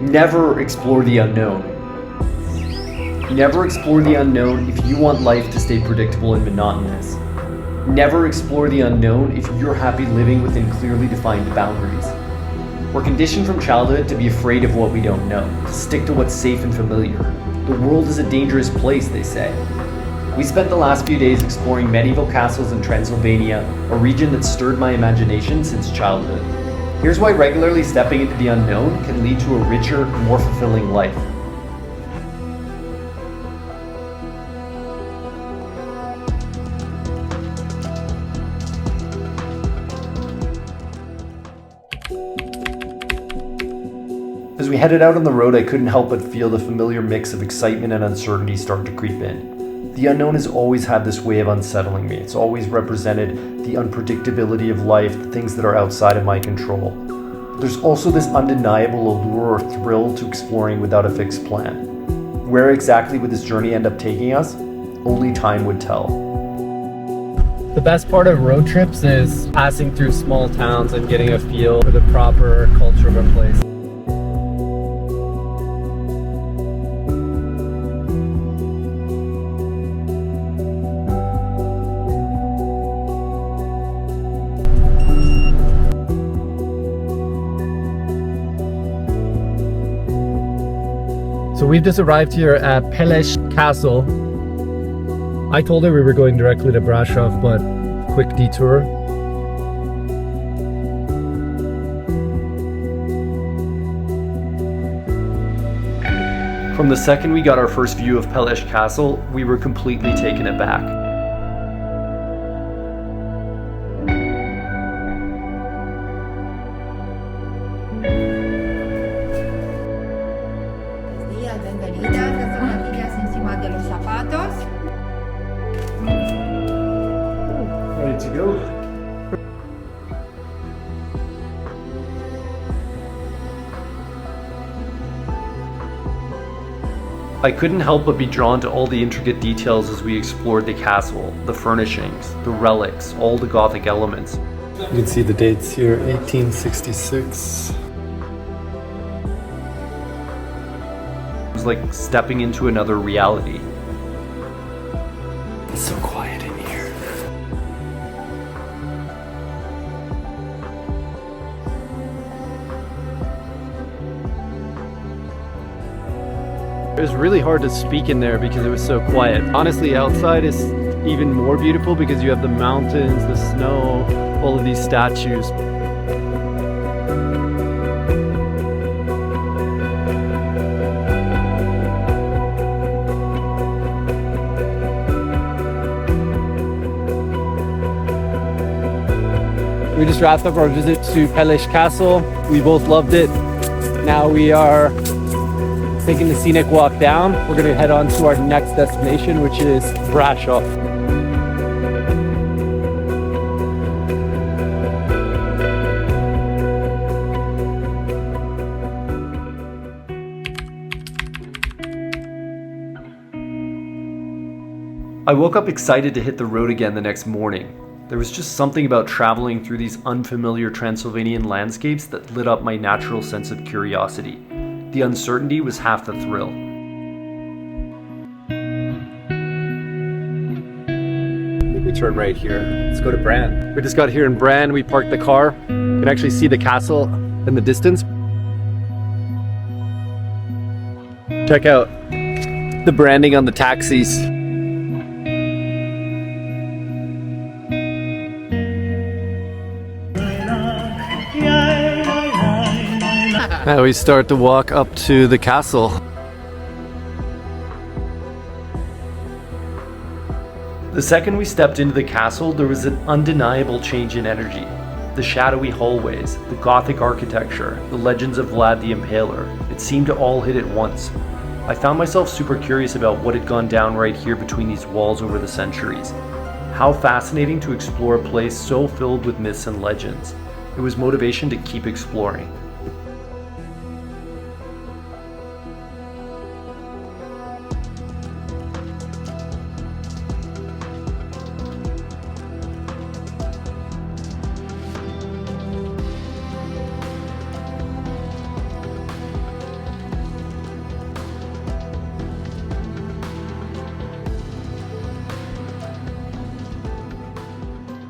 Never explore the unknown. Never explore the unknown if you want life to stay predictable and monotonous. Never explore the unknown if you're happy living within clearly defined boundaries. We're conditioned from childhood to be afraid of what we don't know, to stick to what's safe and familiar. The world is a dangerous place, they say. We spent the last few days exploring medieval castles in Transylvania, a region that stirred my imagination since childhood. Here's why regularly stepping into the unknown can lead to a richer, more fulfilling life. As we headed out on the road, I couldn't help but feel the familiar mix of excitement and uncertainty start to creep in. The unknown has always had this way of unsettling me. It's always represented the unpredictability of life, the things that are outside of my control. There's also this undeniable allure or thrill to exploring without a fixed plan. Where exactly would this journey end up taking us? Only time would tell. The best part of road trips is passing through small towns and getting a feel for the proper culture of a place. So we've just arrived here at Peleș Castle. I told her we were going directly to Brașov, but quick detour. From the second we got our first view of Peleș Castle, we were completely taken aback. Ready to go? I couldn't help but be drawn to all the intricate details as we explored the castle, the furnishings, the relics, all the Gothic elements. You can see the dates here, 1866. It was like stepping into another reality. It's so quiet in here. It was really hard to speak in there because it was so quiet. Honestly, outside is even more beautiful because you have the mountains, the snow, all of these statues. We just wrapped up our visit to Peleș Castle. We both loved it. Now we are taking the scenic walk down. We're going to head on to our next destination, which is Brașov. I woke up excited to hit the road again the next morning. There was just something about traveling through these unfamiliar Transylvanian landscapes that lit up my natural sense of curiosity. The uncertainty was half the thrill. We turn right here. Let's go to Bran. We just got here in Bran. We parked the car. You can actually see the castle in the distance. Check out the branding on the taxis. Now we start to walk up to the castle. The second we stepped into the castle, there was an undeniable change in energy. The shadowy hallways, the Gothic architecture, the legends of Vlad the Impaler, it seemed to all hit at once. I found myself super curious about what had gone down right here between these walls over the centuries. How fascinating to explore a place so filled with myths and legends. It was motivation to keep exploring.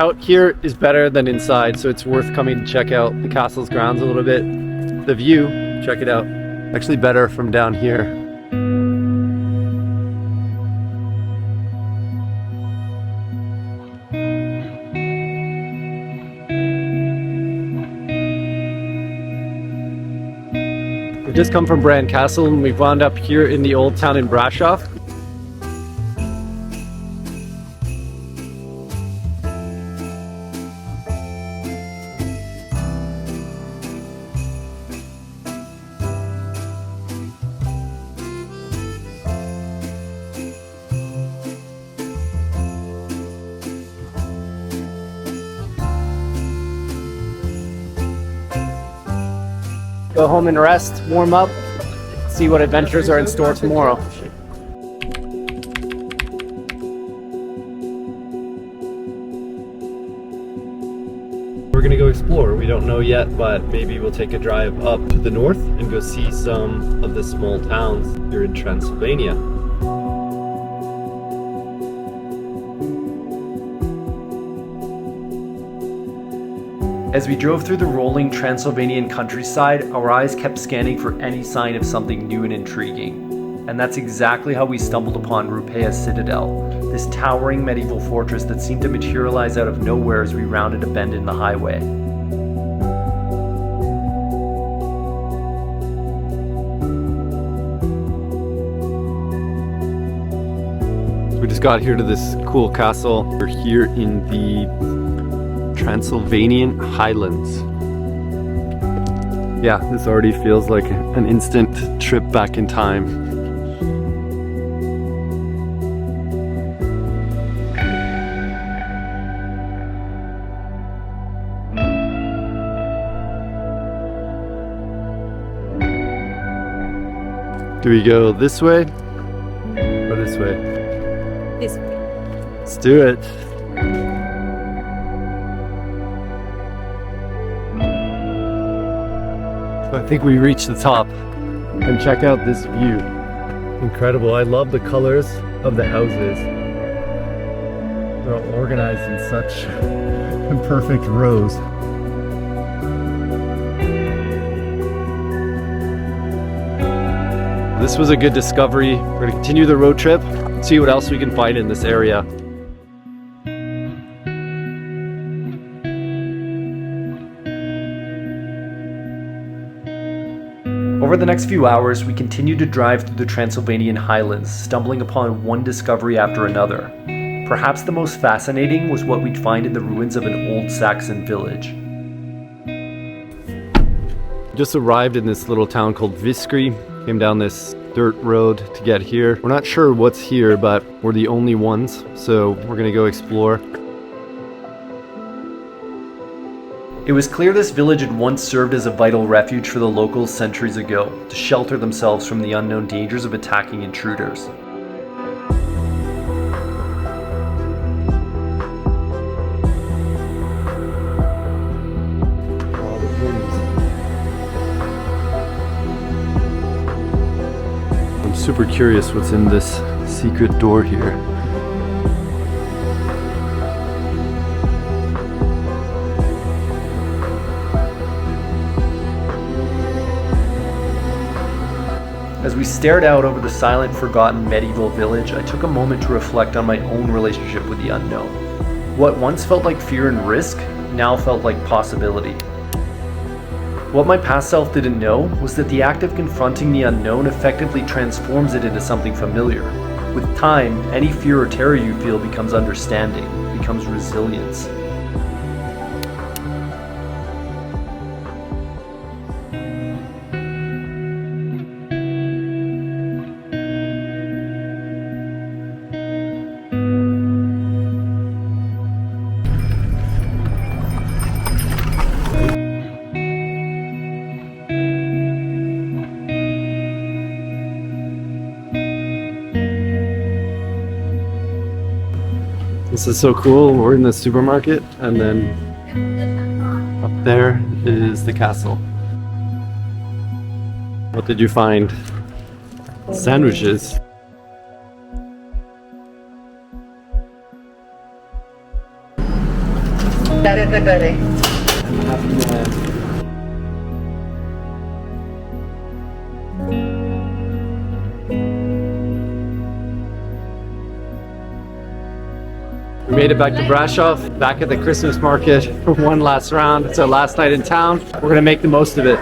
Out here is better than inside, so it's worth coming to check out the castle's grounds a little bit. The view, check it out. Actually better from down here. We've just come from Bran Castle and we've wound up here in the old town in Brașov. Go home and rest, warm up, see what adventures are in store tomorrow. We're gonna go explore. We don't know yet, but maybe we'll take a drive up to the north and go see some of the small towns here in Transylvania. As we drove through the rolling Transylvanian countryside, our eyes kept scanning for any sign of something new and intriguing. And that's exactly how we stumbled upon Rupea's Citadel, this towering medieval fortress that seemed to materialize out of nowhere as we rounded a bend in the highway. We just got here to this cool castle. We're here in the Transylvanian Highlands. Yeah, this already feels like an instant trip back in time. Do we go this way or this way? This way. Let's do it. I think we reached the top and check out this view. Incredible. I love the colors of the houses. They're all organized in such perfect rows. This was a good discovery. We're going to continue the road trip, see what else we can find in this area. Over the next few hours, we continued to drive through the Transylvanian Highlands, stumbling upon one discovery after another. Perhaps the most fascinating was what we'd find in the ruins of an old Saxon village. Just arrived in this little town called Viscri. Came down this dirt road to get here. We're not sure what's here, but we're the only ones, so we're gonna go explore. It was clear this village had once served as a vital refuge for the locals centuries ago, to shelter themselves from the unknown dangers of attacking intruders. I'm super curious what's in this secret door here. As we stared out over the silent, forgotten medieval village, I took a moment to reflect on my own relationship with the unknown. What once felt like fear and risk, now felt like possibility. What my past self didn't know was that the act of confronting the unknown effectively transforms it into something familiar. With time, any fear or terror you feel becomes understanding, becomes resilience. This is so cool. We're in the supermarket and then up there is the castle. What did you find? Sandwiches. Very good, very. Happy man. We made it back to Brașov, back at the Christmas market for one last round. It's our last night in town. We're gonna make the most of it.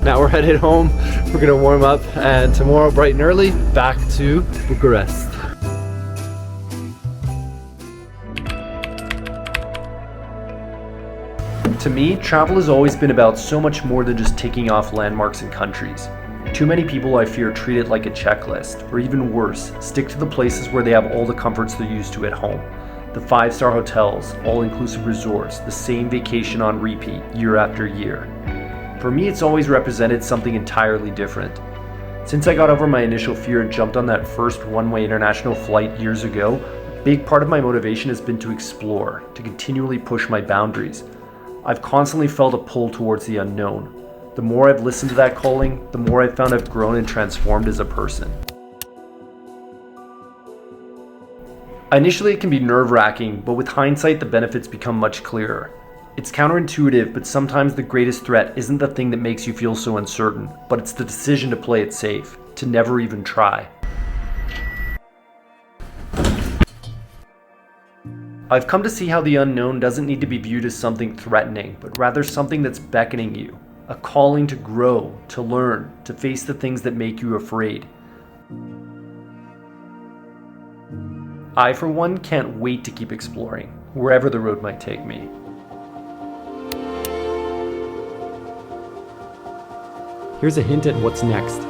Now we're headed home. We're gonna warm up, and tomorrow bright and early, back to Bucharest. To me, travel has always been about so much more than just ticking off landmarks and countries. Too many people, I fear, treat it like a checklist, or even worse, stick to the places where they have all the comforts they're used to at home. The 5-star hotels, all-inclusive resorts, the same vacation on repeat, year after year. For me, it's always represented something entirely different. Since I got over my initial fear and jumped on that first one-way international flight years ago, a big part of my motivation has been to explore, to continually push my boundaries. I've constantly felt a pull towards the unknown. The more I've listened to that calling, the more I've found I've grown and transformed as a person. Initially, it can be nerve-wracking, but with hindsight, the benefits become much clearer. It's counterintuitive, but sometimes the greatest threat isn't the thing that makes you feel so uncertain, but it's the decision to play it safe, to never even try. I've come to see how the unknown doesn't need to be viewed as something threatening, but rather something that's beckoning you, a calling to grow, to learn, to face the things that make you afraid. I, for one, can't wait to keep exploring, wherever the road might take me. Here's a hint at what's next.